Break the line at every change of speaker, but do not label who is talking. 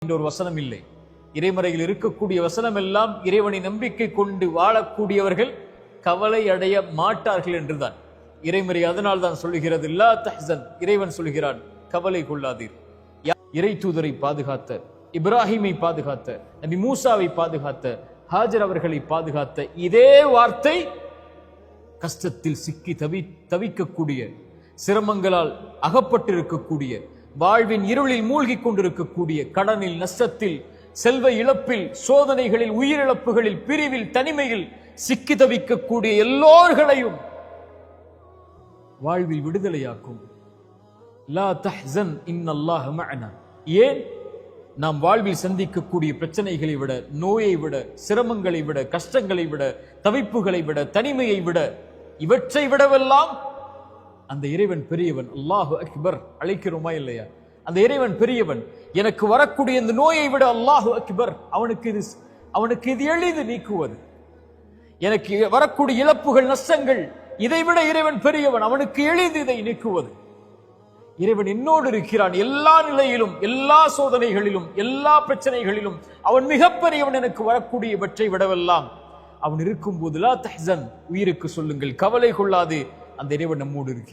என்ற ஒரு வசனம் இல்லை. இறைமறையில் இருக்கக்கூடிய வசனம் எல்லாம் இறைவனை நம்பிக்கை கொண்டு வாழக்கூடியவர்கள் கவலை அடைய மாட்டார்கள் என்றுதான் இறைமறை. அதனால் தான் சொல்லுகிறது லா தஹ்சன், இறைவன் சொல்கிறான் கவலை கொள்ளாதீர். இறை தூதரை பாதுகாத்த, இப்ராஹிமை பாதுகாத்த, நபி மூசாவை பாதுகாத்த, ஹாஜர் அவர்களை பாதுகாத்த இதே வார்த்தை கஷ்டத்தில் சிக்கி தவிக்கக்கூடிய, சிரமங்களால் அகப்பட்டிருக்கக்கூடிய, வாழ்வின் இருளில் மூழ்கி கொண்டிருக்கக்கூடிய, கடனில், நஷ்டத்தில், செல்வ இழப்பில், சோதனைகளில், உயிரிழப்புகளில், பிரிவில், தனிமையில் சிக்கி தவிக்கக்கூடிய எல்லோர்களையும் வாழ்வில் விடுதலையாக்கும். லா தஹ்சன் இன்னல்லாஹ மஅனா. ஏன்? நாம் வாழ்வில் சந்திக்கக்கூடிய பிரச்சனைகளை விட, நோயை விட, சிரமங்களை விட, கஷ்டங்களை விட, தவிப்புகளை விட, தனிமையை விட, இவற்றை விடவெல்லாம் அந்த இறைவன் பெரியவன். அல்லாஹு அக்பர் அழைக்கிறோமா இல்லையா? அந்த இறைவன் பெரியவன். எனக்கு வரக்கூடிய இந்த நோயை விட அல்லாஹு அக்பர், அவனுக்கு இது எளிது நீக்குவது. எனக்கு வரக்கூடிய இழப்புகள், நஷ்டங்கள், இதை விட இறைவன் பெரியவன், அவனுக்கு எளிது இதை நீக்குவது. இறைவன் என்னோடு இருக்கிறான் எல்லா நிலையிலும், எல்லா சோதனைகளிலும், எல்லா பிரச்சனைகளிலும். அவன் மிகப்பெரியவன். எனக்கு வரக்கூடிய இவற்றை விடவெல்லாம் அவன் இருக்கும் போது லா தஹ்சன், உயிருக்கு சொல்லுங்கள் கவலை கொள்ளாது, அந்த இறைவன் நம்மோடு இருக்கிறான்.